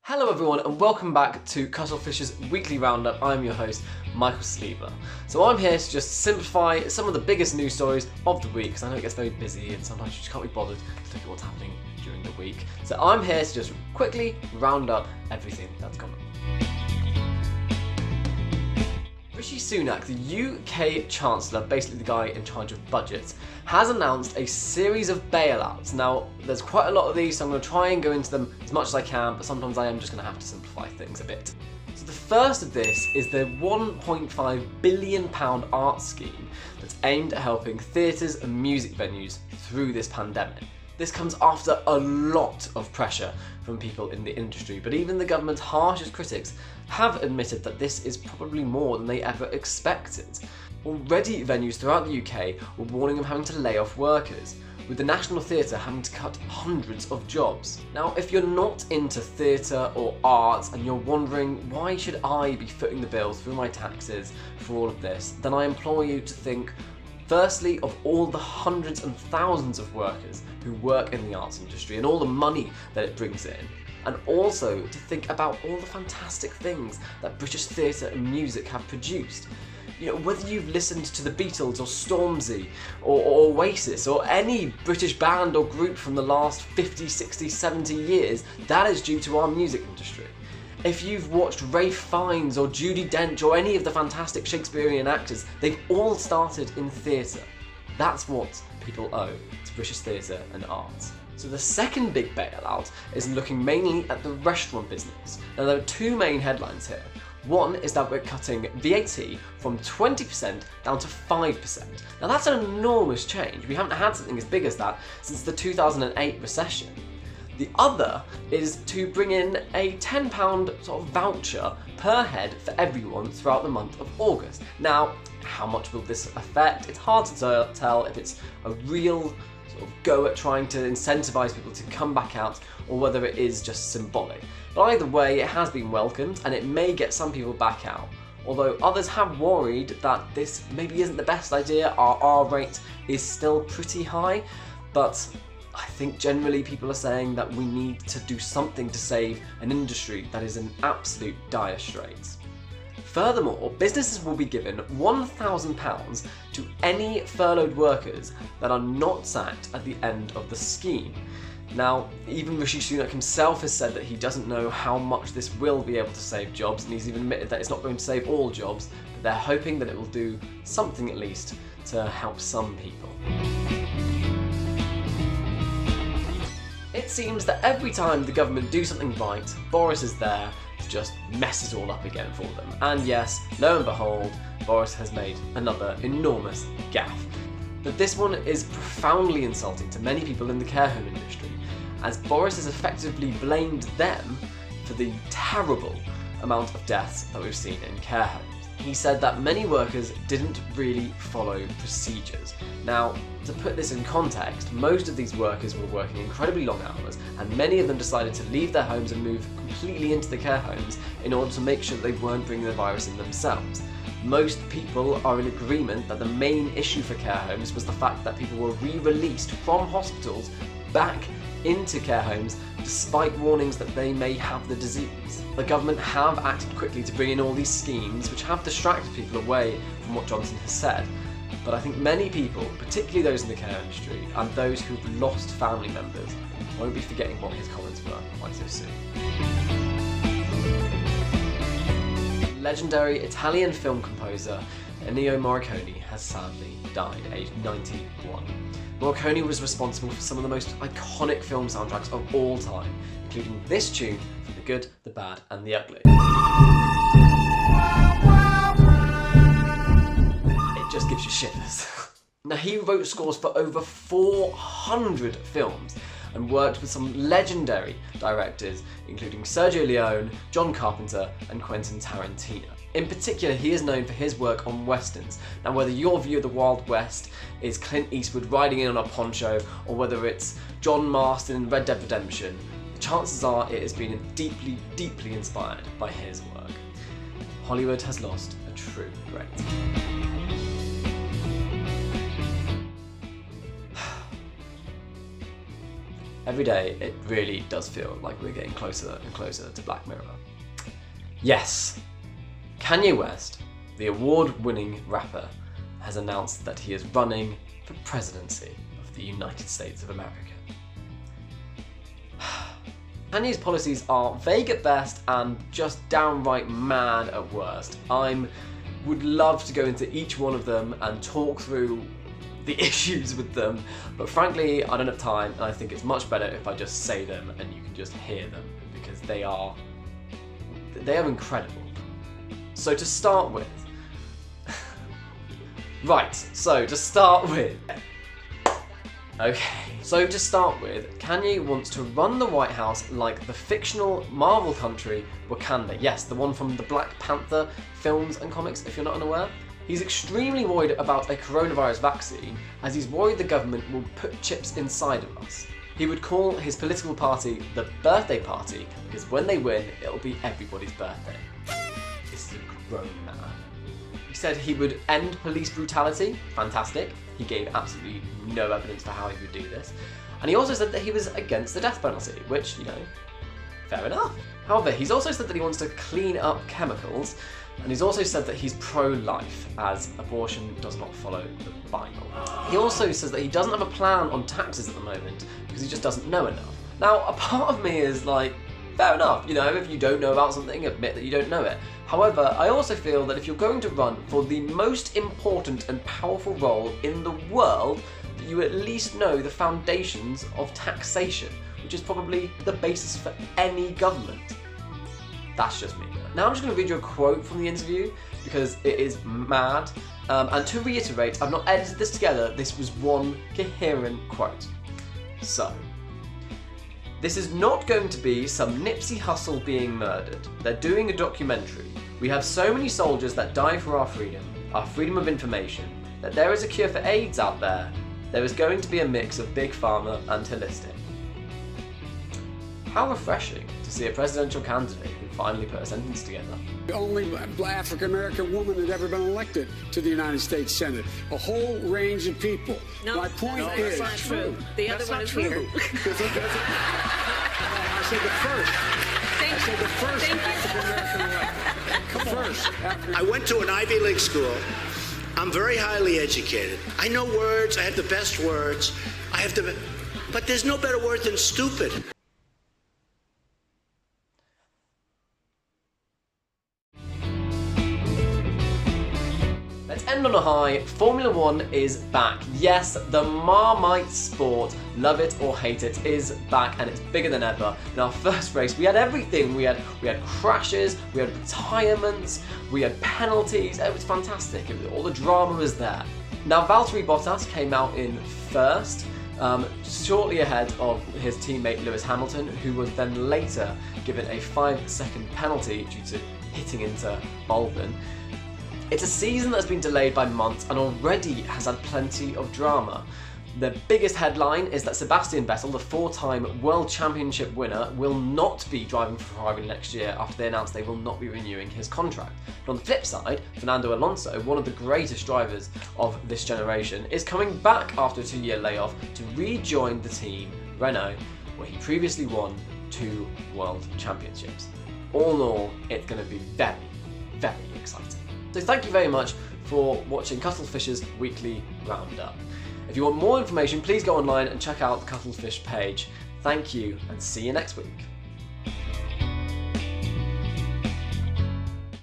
Hello everyone and welcome back to Cuttlefish's Weekly Roundup. I'm your host, Michael Sleever. So I'm here to just simplify some of the biggest news stories of the week because I know it gets very busy and sometimes you just can't be bothered to look at what's happening during the week. So I'm here to just quickly round up everything that's gone on. Rishi Sunak, the UK Chancellor, basically the guy in charge of budgets, has announced a series of bailouts. Now, there's quite a lot of these, so I'm going to try and go into them as much as I can, but sometimes I am just going to have to simplify things a bit. So the first of this is the £1.5 billion art scheme that's aimed at helping theatres and music venues through this pandemic. This comes after a lot of pressure from people in the industry, but even the government's harshest critics have admitted that this is probably more than they ever expected. Already venues throughout the UK were warning of having to lay off workers, with the National Theatre having to cut hundreds of jobs. Now, if you're not into theatre or arts and you're wondering why should I be footing the bill through my taxes for all of this, then I implore you to think firstly of all the hundreds and thousands of workers who work in the arts industry and all the money that it brings in, and also to think about all the fantastic things that British theatre and music have produced. You know, whether you've listened to the Beatles or Stormzy or Oasis or any British band or group from the last 50, 60, 70 years, that is due to our music industry. If you've watched Ralph Fiennes or Judi Dench or any of the fantastic Shakespearean actors, they've all started in theatre. That's what people owe to British theatre and arts. So the second big bailout is looking mainly at the restaurant business. Now there are two main headlines here. One is that we're cutting VAT from 20% down to 5%. Now that's an enormous change. We haven't had something as big as that since the 2008 recession. The other is to bring in a £10 sort of voucher per head for everyone throughout the month of August. Now, how much will this affect? It's hard to tell if it's a real sort of go at trying to incentivise people to come back out or whether it is just symbolic. But either way, it has been welcomed and it may get some people back out. Although others have worried that this maybe isn't the best idea. Our R rate is still pretty high, but I think generally people are saying that we need to do something to save an industry that is in absolute dire straits. Furthermore, businesses will be given £1,000 to any furloughed workers that are not sacked at the end of the scheme. Now, even Rishi Sunak himself has said that he doesn't know how much this will be able to save jobs, and he's even admitted that it's not going to save all jobs, but they're hoping that it will do something at least to help some people. It seems that every time the government do something right, Boris is there to just mess it all up again for them. And yes, lo and behold, Boris has made another enormous gaffe. But this one is profoundly insulting to many people in the care home industry, as Boris has effectively blamed them for the terrible amount of deaths that we've seen in care homes. He said that many workers didn't really follow procedures. Now, to put this in context, most of these workers were working incredibly long hours, and many of them decided to leave their homes and move completely into the care homes in order to make sure that they weren't bringing the virus in themselves. Most people are in agreement that the main issue for care homes was the fact that people were re-released from hospitals back into care homes despite warnings that they may have the disease. The government have acted quickly to bring in all these schemes which have distracted people away from what Johnson has said. But I think many people, particularly those in the care industry and those who've lost family members, won't be forgetting what his comments were quite so soon. Legendary Italian film composer Ennio Morricone has sadly died, aged 91. Morricone was responsible for some of the most iconic film soundtracks of all time, including this tune from The Good, the Bad and the Ugly. It just gives you shivers. Now, he wrote scores for over 400 films and worked with some legendary directors including Sergio Leone, John Carpenter and Quentin Tarantino. In particular, he is known for his work on westerns. Now, whether your view of the Wild West is Clint Eastwood riding in on a poncho or whether it's John Marston in Red Dead Redemption, the chances are it has been deeply, deeply inspired by his work. Hollywood has lost a true great. Every day, it really does feel like we're getting closer and closer to Black Mirror. Yes, Kanye West, the award-winning rapper, has announced that he is running for presidency of the United States of America. Kanye's policies are vague at best and just downright mad at worst. I would love to go into each one of them and talk through the issues with them, but frankly I don't have time, and I think it's much better if I just say them and you can just hear them, because they are incredible. So to start with, Kanye wants to run the White House like the fictional Marvel country Wakanda. Yes, the one from the Black Panther films and comics, if you're not unaware. He's extremely worried about a coronavirus vaccine, as he's worried the government will put chips inside of us. He would call his political party the birthday party, because when they win, it'll be everybody's birthday. This is a grown man. He said he would end police brutality. Fantastic. He gave absolutely no evidence for how he would do this. And he also said that he was against the death penalty, which, you know, fair enough. However, he's also said that he wants to clean up chemicals, and he's also said that he's pro-life, as abortion does not follow the Bible. He also says that he doesn't have a plan on taxes at the moment because he just doesn't know enough. Now, a part of me is like, fair enough, you know, if you don't know about something, admit that you don't know it. However, I also feel that if you're going to run for the most important and powerful role in the world, that you at least know the foundations of taxation, which is probably the basis for any government. That's just me. Now I'm just going to read you a quote from the interview, because it is mad. And to reiterate, I've not edited this together, this was one coherent quote. So, this is not going to be some Nipsey Hussle being murdered. They're doing a documentary. We have so many soldiers that die for our freedom of information, that there is a cure for AIDS out there. There is going to be a mix of big pharma and holistic. How refreshing to see a presidential candidate who finally put a sentence together. The only African-American woman that ever been elected to the United States Senate. A whole range of people. No, my point is... that's not true. The other one is here. I said the first. I said the first African-American elected. First. I went to an Ivy League school. I'm very highly educated. I know words. I have the best words. But there's no better word than stupid. Let's end on a high. Formula One is back. Yes, the Marmite sport, love it or hate it, is back, and it's bigger than ever. In our first race, we had everything. We had crashes, we had retirements, we had penalties. It was fantastic. All the drama was there. Now, Valtteri Bottas came out in first, shortly ahead of his teammate Lewis Hamilton, who was then later given a 5-second penalty due to hitting into Albon. It's a season that's been delayed by months and already has had plenty of drama. The biggest headline is that Sebastian Vettel, the 4-time World Championship winner, will not be driving for Ferrari next year after they announced they will not be renewing his contract. But on the flip side, Fernando Alonso, one of the greatest drivers of this generation, is coming back after a 2-year layoff to rejoin the team, Renault, where he previously won 2 World Championships. All in all, it's going to be very, very exciting. So thank you very much for watching Cuttlefish's weekly roundup. If you want more information, please go online and check out the Cuttlefish page. Thank you, and see you next week.